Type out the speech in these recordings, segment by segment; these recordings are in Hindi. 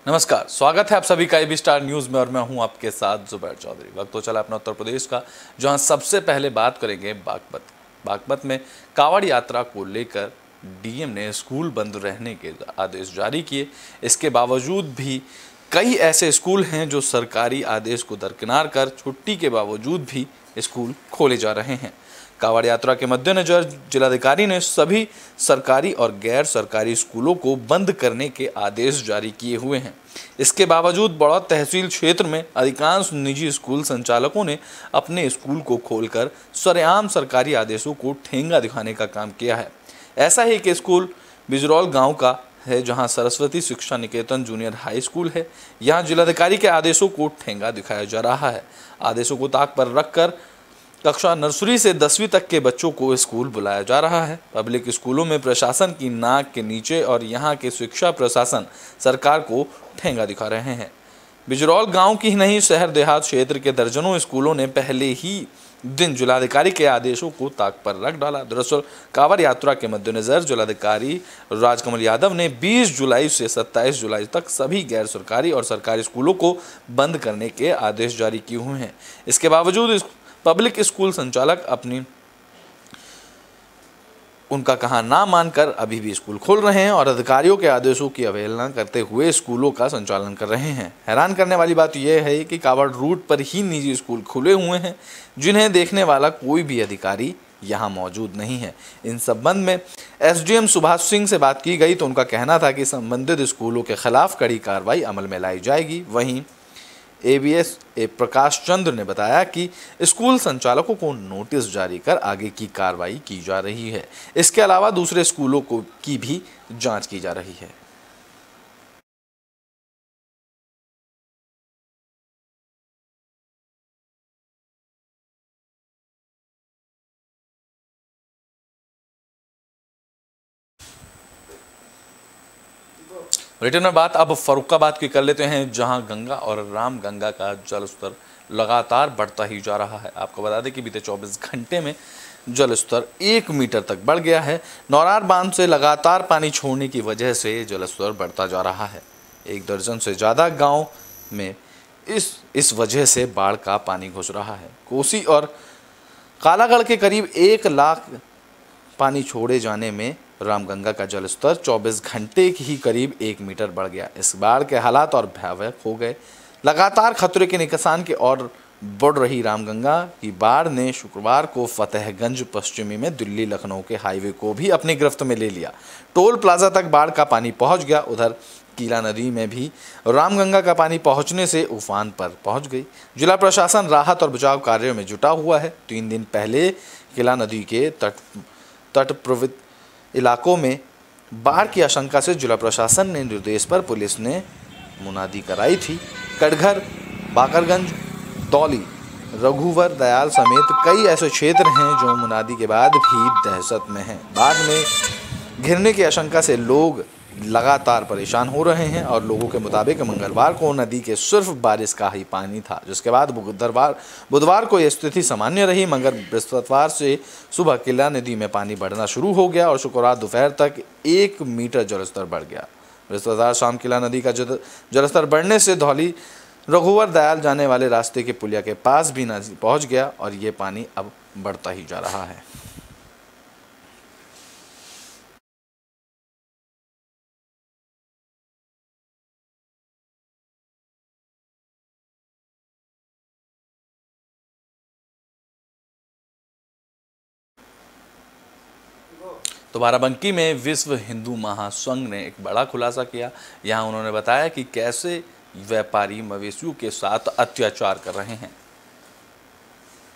नमस्कार, स्वागत है आप सभी का एबी स्टार न्यूज में और मैं हूं आपके साथ जुबैर चौधरी। वक्त तो चला अपना उत्तर प्रदेश का, जहां सबसे पहले बात करेंगे बागपत में कांवड़ यात्रा को लेकर डीएम ने स्कूल बंद रहने के आदेश जारी किए। इसके बावजूद भी कई ऐसे स्कूल हैं जो सरकारी आदेश को दरकिनार कर छुट्टी के बावजूद भी स्कूल खोले जा रहे हैं। कांवड़ यात्रा के मद्देनजर जिलाधिकारी ने सभी सरकारी और गैर सरकारी स्कूलों को बंद करने के आदेश जारी किए हुए हैं। इसके बावजूद बड़ौद तहसील क्षेत्र में अधिकांश निजी स्कूल संचालकों ने अपने स्कूल को खोलकर सरेआम सरकारी आदेशों को ठेंगा दिखाने का काम किया है। ऐसा ही एक स्कूल बिजरौल गांव का है, जहां सरस्वती शिक्षा निकेतन जूनियर हाई स्कूल है। यहां जिलाधिकारी के आदेशों को ठेंगा दिखाया जा रहा है। आदेशों को ताक पर रखकर कक्षा नर्सरी से 10वीं तक के बच्चों को स्कूल बुलाया जा रहा है। पब्लिक स्कूलों में प्रशासन की नाक के नीचे और यहां के शिक्षा प्रशासन सरकार को ठेंगा दिखा रहे हैं। बिजरौल गांव की ही नहीं, शहर देहात क्षेत्र के दर्जनों स्कूलों ने पहले ही दिन जिलाधिकारी के आदेशों को ताक पर रख डाला। दरअसल कांवड़ यात्रा के मद्देनजर जिलाधिकारी राजकमल यादव ने 20 जुलाई से 27 जुलाई तक सभी गैर सरकारी और सरकारी स्कूलों को बंद करने के आदेश जारी किए हुए हैं। इसके बावजूद पब्लिक स्कूल संचालक उनका कहा ना मानकर अभी भी स्कूल खोल रहे हैं और अधिकारियों के आदेशों की अवहेलना करते हुए स्कूलों का संचालन कर रहे हैं। हैरान करने वाली बात यह है कि कांवड़ रूट पर ही निजी स्कूल खुले हुए हैं, जिन्हें देखने वाला कोई भी अधिकारी यहां मौजूद नहीं है। इन संबंध में एसडीएम सुभाष सिंह से बात की गई तो उनका कहना था कि संबंधित स्कूलों के खिलाफ कड़ी कार्रवाई अमल में लाई जाएगी। वहीं एबीएस प्रकाश चंद्र ने बताया कि स्कूल संचालकों को नोटिस जारी कर आगे की कार्रवाई की जा रही है। इसके अलावा दूसरे स्कूलों की भी जांच की जा रही है। ब्रिटेन में बात अब फर्रुखाबाद की कर लेते हैं, जहां गंगा और रामगंगा का जल स्तर लगातार बढ़ता ही जा रहा है। आपको बता दें कि बीते 24 घंटे में जल स्तर 1 मीटर तक बढ़ गया है। नौरार बांध से लगातार पानी छोड़ने की वजह से जल स्तर बढ़ता जा रहा है। 1 दर्जन से ज़्यादा गांव में इस वजह से बाढ़ का पानी घुस रहा है। कोसी और कालागढ़ के करीब 1 लाख पानी छोड़े जाने में रामगंगा का जलस्तर 24 घंटे ही करीब 1 मीटर बढ़ गया। इस बाढ़ के हालात और भयावह हो गए। लगातार खतरे के निशान की ओर बढ़ रही रामगंगा की बाढ़ ने शुक्रवार को फतेहगंज पश्चिमी में दिल्ली लखनऊ के हाईवे को भी अपनी गिरफ्त में ले लिया। टोल प्लाजा तक बाढ़ का पानी पहुंच गया। उधर कीला नदी में भी रामगंगा का पानी पहुंचने से उफान पर पहुंच गई। जिला प्रशासन राहत और बचाव कार्यों में जुटा हुआ है। 3 दिन पहले कीला नदी के तट प्रवृत्त इलाकों में बाढ़ की आशंका से जिला प्रशासन ने निर्देश पर पुलिस ने मुनादी कराई थी। कटघर, बाकरगंज, दौली, रघुवर दयाल समेत कई ऐसे क्षेत्र हैं जो मुनादी के बाद भी दहशत में हैं। बाढ़ में घिरने की आशंका से लोग लगातार परेशान हो रहे हैं और लोगों के मुताबिक मंगलवार को नदी के सिर्फ बारिश का ही पानी था, जिसके बाद बुधवार को यह स्थिति सामान्य रही, मगर बृहस्पतिवार से सुबह किला नदी में पानी बढ़ना शुरू हो गया और शुक्रवार दोपहर तक 1 मीटर जलस्तर बढ़ गया। बृहस्पतिवार शाम किला नदी का जलस्तर बढ़ने से धौली रघुवर दयाल जाने वाले रास्ते के पुलिया के पास भी नदी पहुँच गया और ये पानी अब बढ़ता ही जा रहा है। तो बाराबंकी में विश्व हिंदू महासंघ ने एक बड़ा खुलासा किया। यहां उन्होंने बताया कि कैसे व्यापारी मवेशियों के साथ अत्याचार कर रहे हैं।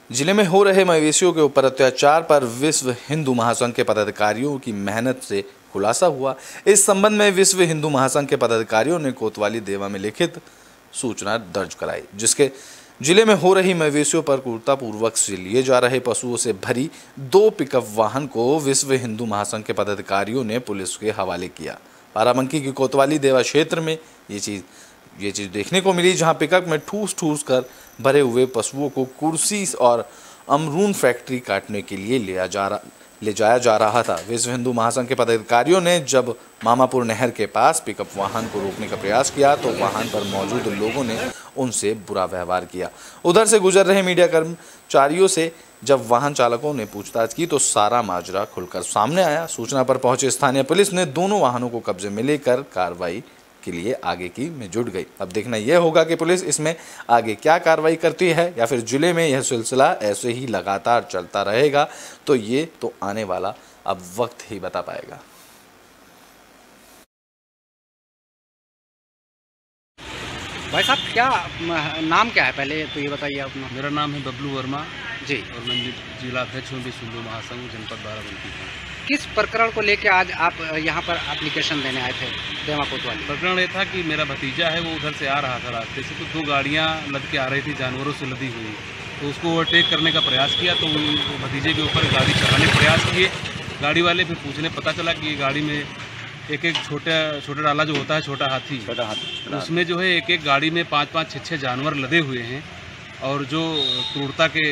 जिले में हो रहे मवेशियों के ऊपर अत्याचार पर विश्व हिंदू महासंघ के पदाधिकारियों की मेहनत से खुलासा हुआ। इस संबंध में विश्व हिंदू महासंघ के पदाधिकारियों ने कोतवाली देवा में लिखित सूचना दर्ज कराई, जिसके जिले में हो रही मवेशियों पर क्रूरतापूर्वक से लिए जा रहे पशुओं से भरी 2 पिकअप वाहन को विश्व हिंदू महासंघ के पदाधिकारियों ने पुलिस के हवाले किया। बाराबंकी की कोतवाली देवा क्षेत्र में ये चीज़ देखने को मिली, जहां पिकअप में ठूस कर भरे हुए पशुओं को कुर्सी और अमरूद फैक्ट्री काटने के लिए ले जाया जा रहा था। विश्व हिंदू महासंघ के पदाधिकारियों ने जब मामापुर नहर के पास पिकअप वाहन को रोकने का प्रयास किया तो वाहन पर मौजूद लोगों ने उनसे बुरा व्यवहार किया। उधर से गुजर रहे मीडिया कर्मचारियों से जब वाहन चालकों ने पूछताछ की तो सारा माजरा खुलकर सामने आया। सूचना पर पहुंचे स्थानीय पुलिस ने दोनों वाहनों को कब्जे में लेकर कार्रवाई के लिए आगे की में जुट गई। अब देखना यह होगा कि पुलिस इसमें आगे क्या कार्रवाई करती है या फिर जिले में यह सिलसिला ऐसे ही लगातार चलता रहेगा, तो ये तो आने वाला अब वक्त ही बता पाएगा। भाई साहब, क्या नाम क्या है, पहले तो ये बताइए अपना। मेरा नाम है बबलू वर्मा जी, और मैं जिला अध्यक्ष हूँ विश्व हिंदू महासंघ जनपद बाराबंकी का। किस प्रकरण को लेकर आज आप यहाँ पर एप्लीकेशन देने आए थे देवा कोतवाली? प्रकरण ये था कि मेरा भतीजा है, वो उधर से आ रहा था रास्ते से, तो दो गाड़ियाँ लद के आ रही थी जानवरों से लदी हुई, तो उसको ओवरटेक करने का प्रयास किया तो भतीजे के ऊपर गाड़ी चढ़ाने का प्रयास किए। गाड़ी वाले फिर पूछने पता चला कि गाड़ी में एक छोटा डाला जो होता है छोटा हाथी, उसमें जो है एक गाड़ी में 5-5, 6-6 जानवर लदे हुए हैं और जो क्रूरता के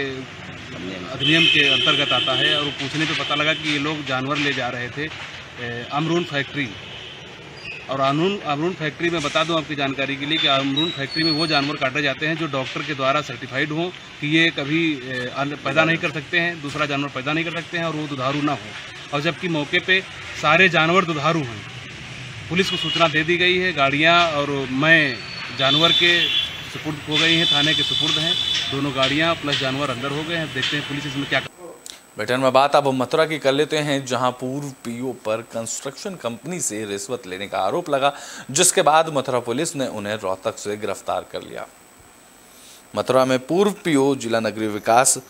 अधिनियम के अंतर्गत आता है। और पूछने पे पता लगा कि ये लोग जानवर ले जा रहे थे अमरून फैक्ट्री। और अमरून फैक्ट्री में बता दूं आपकी जानकारी के लिए कि अमरून फैक्ट्री में वो जानवर काटे जाते हैं जो डॉक्टर के द्वारा सर्टिफाइड हों कि ये कभी पैदा नहीं कर सकते हैं, दूसरा जानवर पैदा नहीं कर सकते हैं और वो दुधारू ना हो। और जबकि मौके पे सारे जानवर दुधारू हैं। पुलिस को सूचना दे दी गई है, गाड़ियाँ और मैं जानवर के सुपुर्द हो गई हैं, थाने के सुपुर्द हैं। दोनों गाड़ियाँ प्लस जानवर अंदर हो गए हैं। देखते हैं पुलिस इसमें क्या। ब्रिटेन में बात अब मथुरा की कर लेते हैं, जहां पूर्व पीओ पर कंस्ट्रक्शन कंपनी से रिश्वत लेने का आरोप लगा, जिसके बाद मथुरा पुलिस ने उन्हें रोहतक से गिरफ्तार कर लिया। मथुरा में पूर्व पीओ जिला नगरीय विकास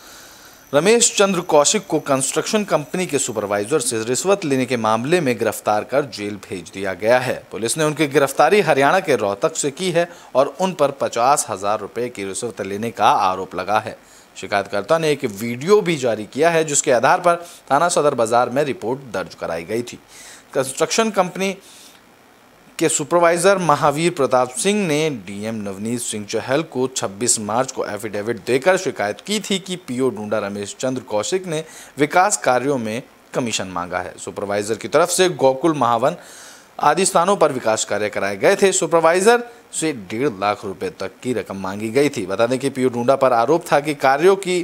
रमेश चंद्र कौशिक को कंस्ट्रक्शन कंपनी के सुपरवाइजर से रिश्वत लेने के मामले में गिरफ्तार कर जेल भेज दिया गया है। पुलिस ने उनकी गिरफ्तारी हरियाणा के रोहतक से की है और उन पर 50,000 रुपए की रिश्वत लेने का आरोप लगा है। शिकायतकर्ता ने एक वीडियो भी जारी किया है, जिसके आधार पर थाना सदर बाजार में रिपोर्ट दर्ज कराई गई थी। कंस्ट्रक्शन कंपनी के सुपरवाइजर महावीर प्रताप सिंह ने डीएम नवनीत सिंह चहल को 26 मार्च को एफिडेविट देकर शिकायत की थी कि पीओ डूंडा रमेश चंद्र कौशिक ने विकास कार्यों में कमीशन मांगा है। सुपरवाइजर की तरफ से गोकुल, महावन आदि स्थानों पर विकास कार्य कराए गए थे। सुपरवाइजर से 1.5 लाख रुपए तक की रकम मांगी गई थी। बता दें कि पीओ डूंडा पर आरोप था कि कार्यों की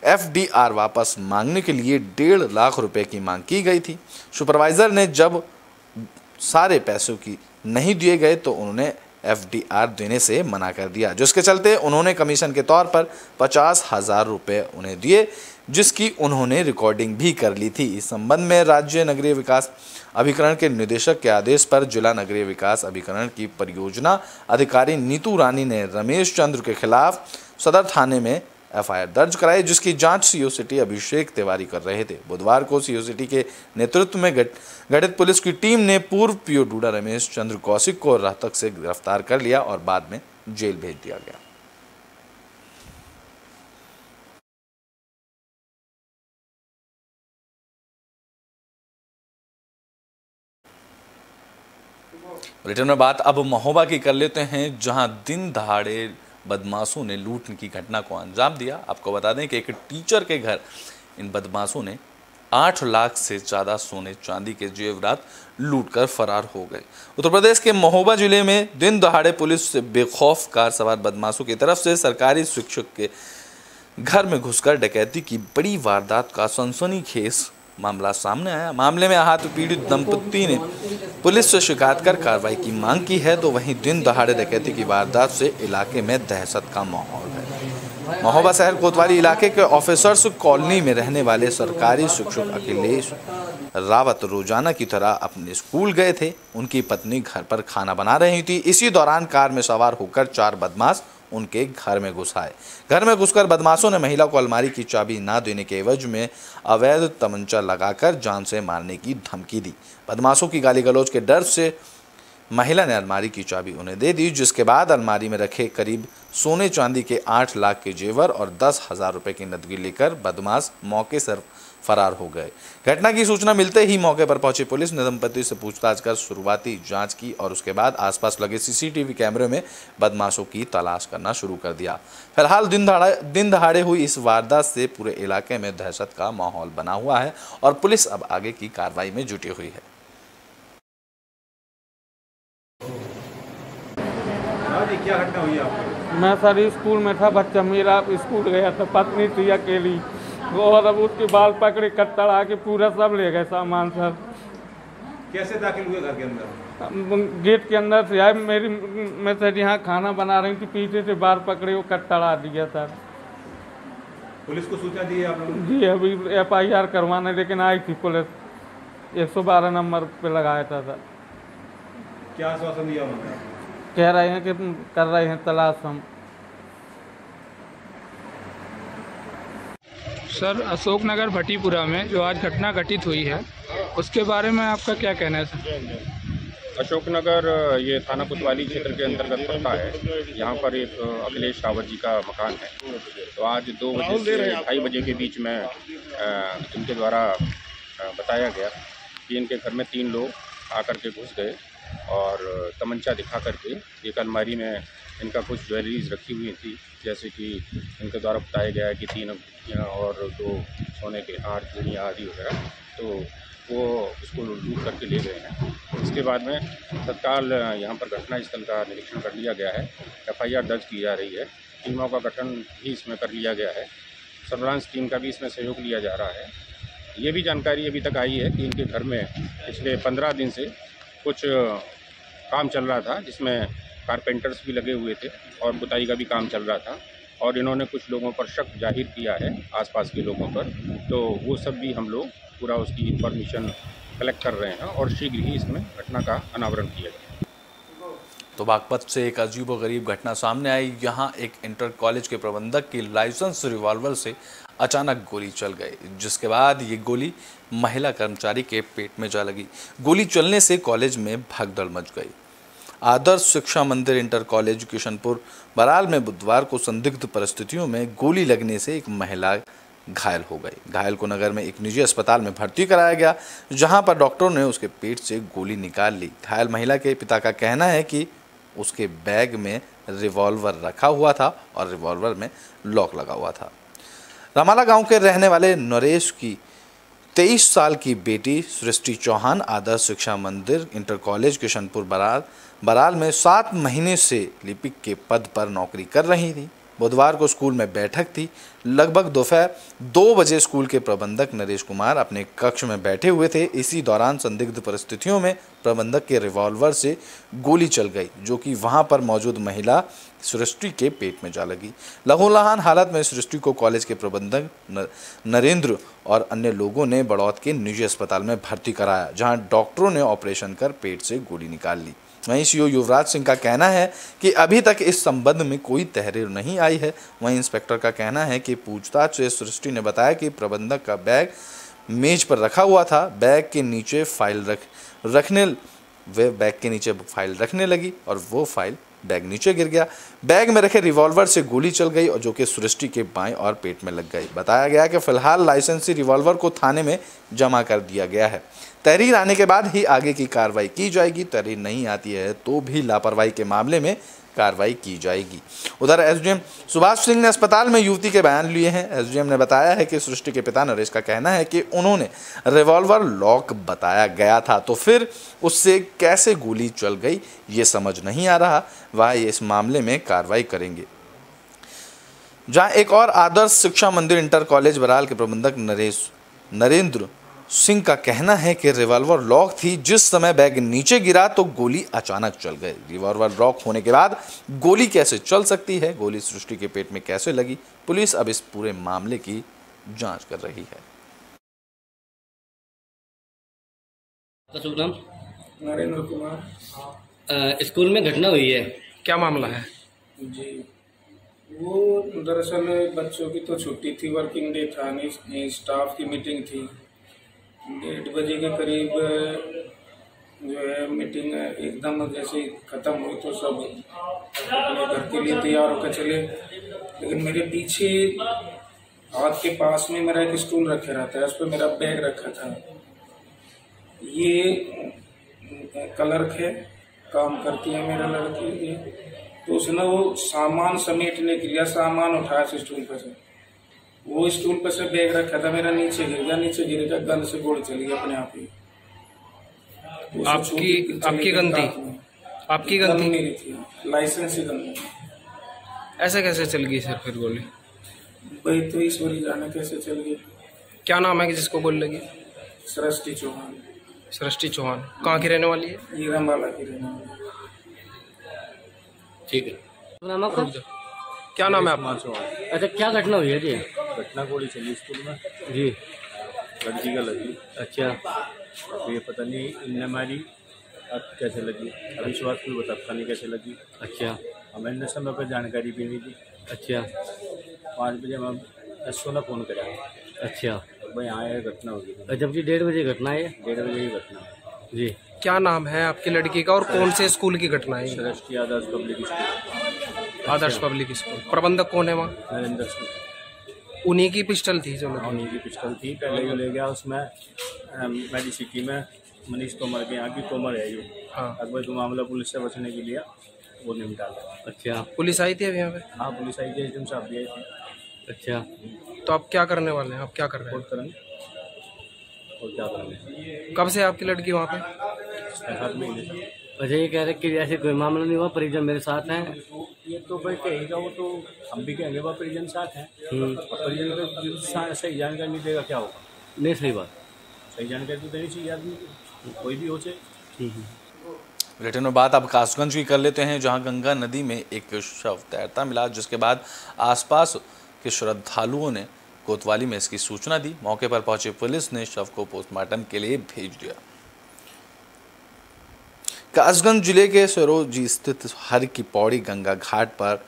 एफडीआर वापस मांगने के लिए 1.5 लाख रुपए की मांग की गई थी। सुपरवाइजर ने जब सारे पैसों की नहीं दिए गए तो उन्होंने एफडीआर देने से मना कर दिया, जिसके चलते उन्होंने कमीशन के तौर पर 50,000 रुपये उन्हें दिए, जिसकी उन्होंने रिकॉर्डिंग भी कर ली थी। इस संबंध में राज्य नगरीय विकास अभिकरण के निदेशक के आदेश पर जिला नगरीय विकास अभिकरण की परियोजना अधिकारी नीतू रानी ने रमेश चंद्र के खिलाफ सदर थाने में एफआईआर दर्ज कराई, जिसकी जांच सीओ सिटी अभिषेक तिवारी कर रहे थे। बुधवार को सीओ सिटी के नेतृत्व में गठित पुलिस की टीम ने पूर्व पीओ डूडा रमेश चंद्र कौशिक को रोहतक से गिरफ्तार कर लिया और बाद में जेल भेज दिया गया। ब्रिटेन में बात अब महोबा की कर लेते हैं, जहां दिन दहाड़े बदमाशों ने लूट की घटना को अंजाम दिया। आपको बता दें कि एक टीचर के घर इन बदमाशों ने 8 लाख से ज़्यादा सोने चांदी के जेवरात लूटकर फरार हो गए। उत्तर प्रदेश के महोबा जिले में दिन दहाड़े पुलिस से बेखौफ कार सवार बदमाशों की तरफ से सरकारी शिक्षक के घर में घुसकर डकैती की बड़ी वारदात का सनसनीखेज मामला सामने आया। मामले में आहत पीड़ित दंपति ने पुलिस से शिकायत कर कार्रवाई की मांग की है, तो वहीं दिन दहाड़े डकैती की वारदात से इलाके में दहशत का माहौल है। महोबा शहर कोतवाली इलाके के ऑफिसर्स कॉलोनी में रहने वाले सरकारी शिक्षक अखिलेश रावत रोजाना की तरह अपने स्कूल गए थे। उनकी पत्नी घर पर खाना बना रही थी। इसी दौरान कार में सवार होकर 4 बदमाश उनके घर में घुस आए। घर में घुसकर बदमाशों ने महिला को अलमारी की चाबी ना देने के एवज में अवैध तमंचा लगाकर जान से मारने की धमकी दी। बदमाशों की गाली गलौज के डर से महिला ने अलमारी की चाबी उन्हें दे दी, जिसके बाद अलमारी में रखे करीब सोने चांदी के 8 लाख के जेवर और 10,000 रुपए की नकदी लेकर बदमाश मौके से फरार हो गए। घटना की सूचना मिलते ही मौके पर पहुंची पुलिस ने दंपति से पूछताछ कर शुरुआती जांच की और उसके बाद आसपास लगे सीसीटीवी कैमरे में बदमाशों की तलाश करना शुरू कर दिया। फिलहाल दिन दहाड़े हुई इस वारदात से पूरे इलाके में दहशत का माहौल बना हुआ है और पुलिस अब आगे की कार्रवाई में जुटी हुई है। क्या घटना हुई आपको? मैं सर स्कूल में था, बच्चा मेरा स्कूल गया था, पत्नी थी अकेली, और अब उसके बाल पकड़े कट्टर आके पूरा सब ले गए सामान सर। कैसे दाखिल हुए घर के अंदर? गेट के अंदर से आए, मैं सर यहाँ खाना बना रही थी, पीछे से बाल पकड़े वो कट्टर आ दिया सर। पुलिस को सूचना दी आप लोगों ने? जी अभी FIR करवाने लेकिन आई थी पुलिस, 112 नंबर पे लगाया था सर। क्या आश्वासन दिया उन्होंने? कह रहे हैं कि कर रहे हैं तलाश हम। सर अशोकनगर भट्टीपुरा में जो आज घटना घटित हुई है उसके बारे में आपका क्या कहना है सर? अशोकनगर ये थाना कोतवाली क्षेत्र के अंतर्गत पड़ता है। यहाँ पर एक अखिलेश रावत जी का मकान है। तो आज 2 बजे से 2:30 बजे के बीच में इनके द्वारा बताया गया कि इनके घर में 3 लोग आकर के घुस गए और तमंचा दिखा करके एक अलमारी में इनका कुछ ज्वेलरीज रखी हुई थी, जैसे कि इनके द्वारा बताया गया है कि 3 अंगूठियाँ और 2 सोने के हार, चूड़ियाँ आदि वगैरह, तो वो उसको लूट करके ले गए हैं। इसके बाद में तत्काल यहाँ पर घटनास्थल का निरीक्षण कर लिया गया है, FIR दर्ज की जा रही है, टीमों का गठन भी इसमें कर लिया गया है, सर्विलांस टीम का भी इसमें सहयोग लिया जा रहा है। ये भी जानकारी अभी तक आई है कि इनके घर में पिछले 15 दिन से कुछ काम चल रहा था, जिसमें कारपेंटर्स भी लगे हुए थे और पुताई का भी काम चल रहा था, और इन्होंने कुछ लोगों पर शक जाहिर किया है आसपास के लोगों पर। तो वो सब भी हम लोग पूरा उसकी इंफॉर्मेशन कलेक्ट कर रहे हैं और शीघ्र ही इसमें घटना का अनावरण किया जाए। तो बागपत से एक अजीबोगरीब घटना सामने आई। यहाँ एक इंटर कॉलेज के प्रबंधक की लाइसेंस रिवॉल्वर से अचानक गोली चल गई, जिसके बाद ये गोली महिला कर्मचारी के पेट में जा लगी। गोली चलने से कॉलेज में भगदड़ मच गई। आदर्श शिक्षा मंदिर इंटर कॉलेज किशनपुर बराल में बुधवार को संदिग्ध परिस्थितियों में गोली लगने से एक महिला घायल हो गई। घायल को नगर में एक निजी अस्पताल में भर्ती कराया गया, जहां पर डॉक्टरों ने उसके पेट से गोली निकाल ली। घायल महिला के पिता का कहना है कि उसके बैग में रिवॉल्वर रखा हुआ था और रिवॉल्वर में लॉक लगा हुआ था। रमाला गांव के रहने वाले नरेश की 23 साल की बेटी सृष्टि चौहान आदर्श शिक्षा मंदिर इंटर कॉलेज किशनपुर बराल में 7 महीने से लिपिक के पद पर नौकरी कर रही थी। बुधवार को स्कूल में बैठक थी। लगभग दोपहर 2 बजे स्कूल के प्रबंधक नरेश कुमार अपने कक्ष में बैठे हुए थे। इसी दौरान संदिग्ध परिस्थितियों में प्रबंधक के रिवॉल्वर से गोली चल गई, जो कि वहां पर मौजूद महिला सृष्टि के पेट में जा लगी। लहूलुहान हालत में सृष्टि को कॉलेज के प्रबंधक नरेंद्र और अन्य लोगों ने बड़ौद के निजी अस्पताल में भर्ती कराया, जहां डॉक्टरों ने ऑपरेशन कर पेट से गोली निकाल ली। वहीं सीओ युवराज सिंह का कहना है कि अभी तक इस संबंध में कोई तहरीर नहीं आई है। वहीं इंस्पेक्टर का कहना है कि पूछताछ से सृष्टि ने बताया कि प्रबंधक का बैग मेज पर रखा हुआ था। बैग के नीचे फाइल रखने लगी और वो फाइल बैग नीचे गिर गया। बैग में रखे रिवॉल्वर से गोली चल गई और जो कि सृष्टि के बाएं और पेट में लग गई। बताया गया कि फिलहाल लाइसेंसी रिवॉल्वर को थाने में जमा कर दिया गया है। तहरीर आने के बाद ही आगे की कार्रवाई की जाएगी। तहरीर नहीं आती है तो भी लापरवाही के मामले में कार्रवाई की जाएगी। उधर एसडीएम सुभाष सिंह ने अस्पताल में युवती के बयान लिए हैं। एसडीएम ने बताया है कि सृष्टि के पिता नरेश का कहना है कि उन्होंने रिवॉल्वर लॉक बताया गया था, तो फिर उससे कैसे गोली चल गई ये समझ नहीं आ रहा। वह इस मामले में कार्रवाई करेंगे। जहां एक और आदर्श शिक्षा मंदिर इंटर कॉलेज बराल के प्रबंधक नरेंद्र सिंह का कहना है कि रिवॉल्वर लॉक थी। जिस समय बैग नीचे गिरा तो गोली अचानक चल गई। रिवॉल्वर लॉक होने के बाद गोली कैसे चल सकती है, गोली सृष्टि के पेट में कैसे लगी, पुलिस अब इस पूरे मामले की जांच कर रही है। नाम नरेंद्र कुमार। स्कूल में घटना हुई है, क्या मामला है? जी, वो दरअसल बच्चों की तो छुट्टी थी, वर्किंग डे था नहीं, स्टाफ की मीटिंग थी। 1:30 बजे के करीब जो है मीटिंग एकदम जैसे ख़त्म हुई तो सब अपने घर के लिए तैयार होकर चले, लेकिन मेरे पीछे हाथ के पास में मेरा एक स्टूल रखे रहता है, उस पर मेरा बैग रखा था। ये क्लर्क है, काम करती है मेरा लड़की ये, तो उसने वो सामान समेटने के लिए सामान उठाया स्टूल पर से, वो स्टूल पर से बैग रखा था मेरा, नीचे गिर गया, नीचे गिर गया, गन से गोली चली गई अपने आप ही। आपकी गन थी? आपकी गन थी? मेरी थी, लाइसेंस ही गन। ऐसे कैसे चल गई सर फिर गोली? वही तो ईश्वरी जाने कैसे चल गई। क्या नाम है जिसको गोली लगी? सृष्टि चौहान। सृष्टि चौहान कहाँ की रहने वाली है? ईरमवाला की रहने वाली। ठीक है। नाम आपका? क्या नाम है आपका? अच्छा, क्या घटना हुई है जी? घटना गोली चली स्कूल में जी, लड़की का लगी। अच्छा, तो ये पता नहीं इनने मारी, अब कैसे लगी अभी सुबह कोई बताता नहीं कैसे लगी। अच्छा, हमें समय पर जानकारी भी नहीं दी। अच्छा, 5 बजे हम एसओ ने फ़ोन कराया। अच्छा, भाई यहाँ ये घटना होगी। जबकि 1:30 बजे घटना है। 1:30 बजे की घटना है जी। क्या नाम है आपकी लड़की का और कौन से स्कूल की घटना है? सृष्टि आदर्श पब्लिक स्कूल। आदर्श पब्लिक स्कूल। प्रबंधक कौन है वहाँ? नरेंद्र सिंह। उन्हीं की पिस्टल थी जो उन्हीं की पिस्टल थी। पहले जो ले गया उसमें मेडिसिटी में मनीष तोमर के यहाँ की तोमर है जो। हाँ। अकबर तो मामला पुलिस से बचने के लिए वो निपटा लिया। अच्छा, पुलिस आई थी अभी यहाँ पे? हाँ, पुलिस आई थी, एकदम साहब भी आई थी। अच्छा, तो आप क्या करने वाले हैं? आप क्या कर रहे हैं? और क्या करेंगे? कब से आपकी लड़की वहाँ पे? 7 महीने से। अच्छा, ये कह रहे कि ऐसे कोई मामला नहीं हुआ, परिजन मेरे साथ हैं। ये तो भाई कहेगा, वो तो हम भी कहेंगे वह परिजन साथ हैं। परिजन को सही जानकारी नहीं देगा क्या होगा? नहीं, सही बात, सही जानकारी तो देनी चाहिए आदमी को, कोई भी हो चाहे। बुलेटिन में बात अब कासगंज की कर लेते हैं, जहां गंगा नदी में एक शव तैरता मिला, जिसके बाद आसपास के श्रद्धालुओं ने कोतवाली में इसकी सूचना दी। मौके पर पहुंची पुलिस ने शव को पोस्टमार्टम के लिए भेज दिया। कासगंज जिले के सरोजी स्थित हर की पौड़ी गंगा घाट पर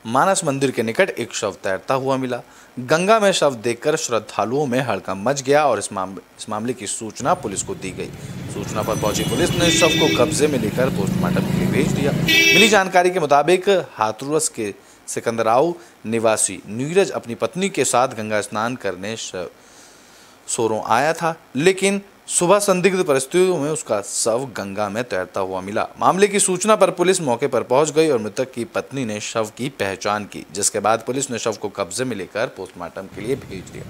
मानस मंदिर के निकट एक शव तैरता हुआ मिला। गंगा में शव देखकर श्रद्धालुओं में हड़कंप मच गया और इस मामले की सूचना पुलिस को दी गई। सूचना पर पहुंची पुलिस ने शव को कब्जे में लेकर पोस्टमार्टम के लिए भेज दिया। मिली जानकारी के मुताबिक हाथरस के सिकंदराव निवासी नीरज अपनी पत्नी के साथ गंगा स्नान करने सोरों आया था, लेकिन सुबह संदिग्ध परिस्थितियों में उसका शव गंगा में तैरता हुआ मिला। मामले की सूचना पर पुलिस मौके पर पहुंच गई और मृतक की पत्नी ने शव की पहचान की, जिसके बाद पुलिस ने शव को कब्जे में लेकर पोस्टमार्टम के लिए भेज दिया।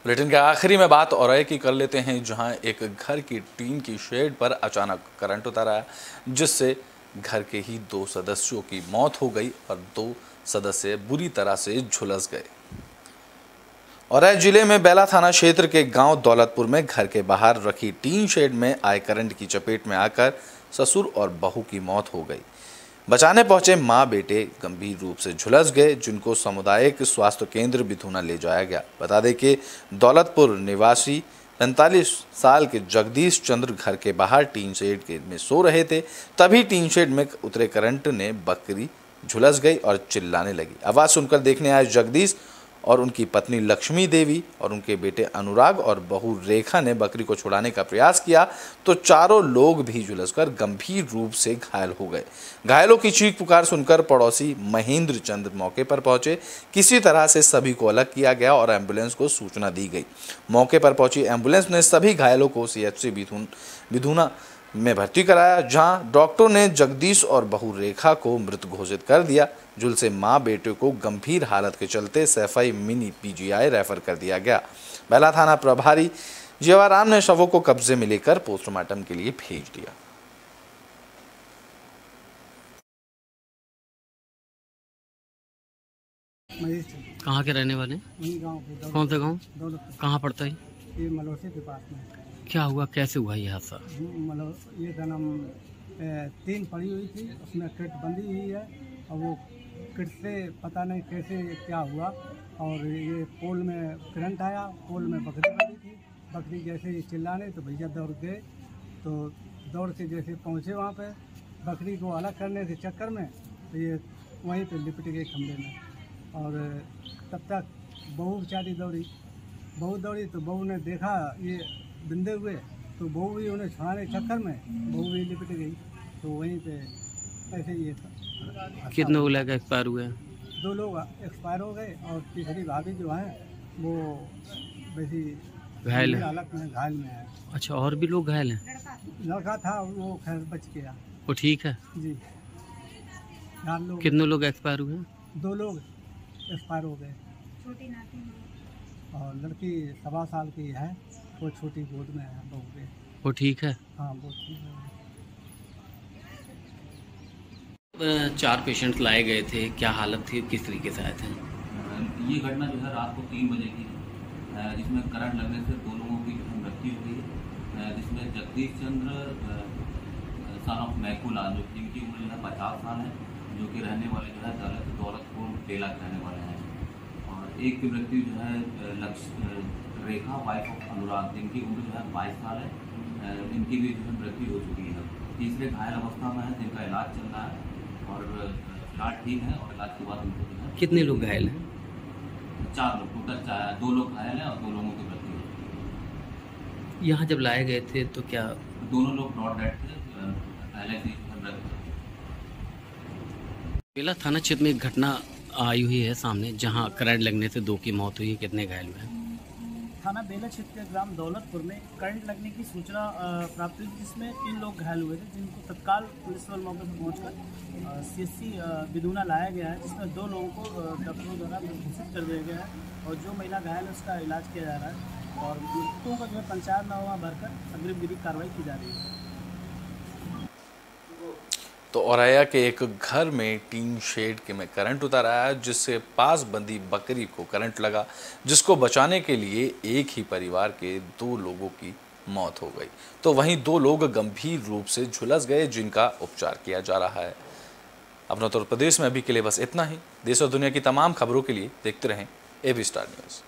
बुलेटिन के आखिरी में बात और की कर लेते हैं, जहां एक घर की टीन की शेड पर अचानक करंट उतर आया, जिससे घर के ही 2 सदस्यों की मौत हो गई और 2 सदस्य बुरी तरह से झुलस गए। औरैया जिले में बेला थाना क्षेत्र के गांव दौलतपुर में घर के बाहर रखी टीन शेड में आए करंट की चपेट में आकर ससुर और बहू की मौत हो गई। बचाने पहुंचे मां बेटे गंभीर रूप से झुलस गए, जिनको सामुदायिक स्वास्थ्य केंद्र बिधूना ले जाया गया। बता दें कि दौलतपुर निवासी 45 साल के जगदीश चंद्र घर के बाहर टीन शेड में सो रहे थे, तभी टीन शेड में उतरे करंट ने बकरी झुलस गई और चिल्लाने लगी। आवाज़ सुनकर देखने आए जगदीश और उनकी पत्नी लक्ष्मी देवी और उनके बेटे अनुराग और बहू रेखा ने बकरी को छुड़ाने का प्रयास किया, तो चारों लोग भी झुलसकर गंभीर रूप से घायल हो गए। घायलों की चीख पुकार सुनकर पड़ोसी महेंद्र चंद्र मौके पर पहुंचे। किसी तरह से सभी को अलग किया गया और एम्बुलेंस को सूचना दी गई। मौके पर पहुंची एम्बुलेंस ने सभी घायलों को CHC बिधूना में भर्ती कराया, जहां डॉक्टरों ने जगदीश और बहू रेखा को मृत घोषित कर दिया। झुलसे मां बेटे को गंभीर हालत के चलते सैफई मिनी PGI रेफर कर दिया गया। बेला थाना प्रभारी जीवाराम ने शवों को कब्जे में लेकर पोस्टमार्टम के लिए भेज दिया। कहाँ के रहने वाले? कौन सा गाँव? कहाँ पड़ता है? ये मलोसी के पास में। क्या हुआ, कैसे हुआ ये हादसा? मतलब ये जन्म 3 पड़ी हुई थी, उसमें किट बंधी हुई है और वो किट से पता नहीं कैसे क्या हुआ और ये पोल में करंट आया, पोल में बकरी बंधी थी। बकरी जैसे ही चिल्लाने तो भैया दौड़ गए, तो दौड़ के जैसे पहुँचे वहाँ पे बकरी को अलग करने के चक्कर में तो ये वहीं पे लिपट गए खंभे में। और तब तक बहू बेचारी दौड़ी तो बहू ने देखा ये बिंदे हुए तो बहू भी उन्हें छुड़ाने के चक्कर में बहू भी लिपट गई। तो वहीं पे ऐसे ही कितने लोग लगा एक्सपायर हुए? 2 लोग एक्सपायर हो गए और तीसरी भाभी जो है वो वैसी घायल हालत में घायल में है। अच्छा, और भी लोग घायल हैं? लड़का था वो खैर बच गया। वो ठीक है जी। 4 लोग। कितने लोग एक्सपायर हुए? 2 लोग एक्सपायर हो गए। छोटी नाती और लड़की 1.25 साल की है, वो छोटी गोद में है बहू के। वो ठीक है? हाँ वो ठीक है। 4 पेशेंट लाए गए थे, क्या हालत थी, किस तरीके से आए थे? ये घटना जो है रात को 3 बजे की है, जिसमें करंट लगने से 2 लोगों की मृत्यु हो गई है, जिसमें जगदीश चंद्र सन ऑफ मैकुला जो जिनकी उम्र जो है 50 साल है, जो कि रहने वाले जो है दौलतपुर बेला के रहने वाले हैं। और एक की मृत्यु जो है रेखा वाइफ ऑफ अनुराग, जिनकी उम्र जो है 22 साल है, इनकी भी जो है मृत्यु हो चुकी है। तीसरे घायल अवस्था में है, जिनका इलाज चल रहा है और इलाज ठीक है और इलाज के बाद उनको जो है। कितने लोग घायल हैं? 4 लोग, टोटल 2 लोग घायल हैं और 2 लोगों की मृत्यु हो चुकी है। यहाँ जब लाए गए थे तो क्या दोनों लोग नॉट डेड थे, पहले से बेला थाना क्षेत्र में एक घटना आई हुई है सामने, जहां करंट लगने से 2 की मौत हुई है, कितने घायल हुए हैं? थाना बेला क्षेत्र के ग्राम दौलतपुर में करंट लगने की सूचना प्राप्त हुई, जिसमें 3 लोग घायल हुए थे, जिनको तत्काल पुलिस बल मौके पर पहुंचकर CSC बिदूना लाया गया है, जिसमें 2 लोगों को डॉक्टरों द्वारा घोषित कर दिया गया है और जो महिला घायल है उसका इलाज किया जा रहा है और मृतकों का जो है पंचायतनामा भरकर अग्रिम विधिक कार्रवाई की जा रही है। तो औरैया के एक घर में टीन शेड के में करंट उतर आया, जिससे पास बंधी बकरी को करंट लगा, जिसको बचाने के लिए एक ही परिवार के 2 लोगों की मौत हो गई। तो वहीं 2 लोग गंभीर रूप से झुलस गए, जिनका उपचार किया जा रहा है। अपना उत्तर प्रदेश में अभी के लिए बस इतना ही। देश और दुनिया की तमाम खबरों के लिए देखते रहें AB स्टार न्यूज़।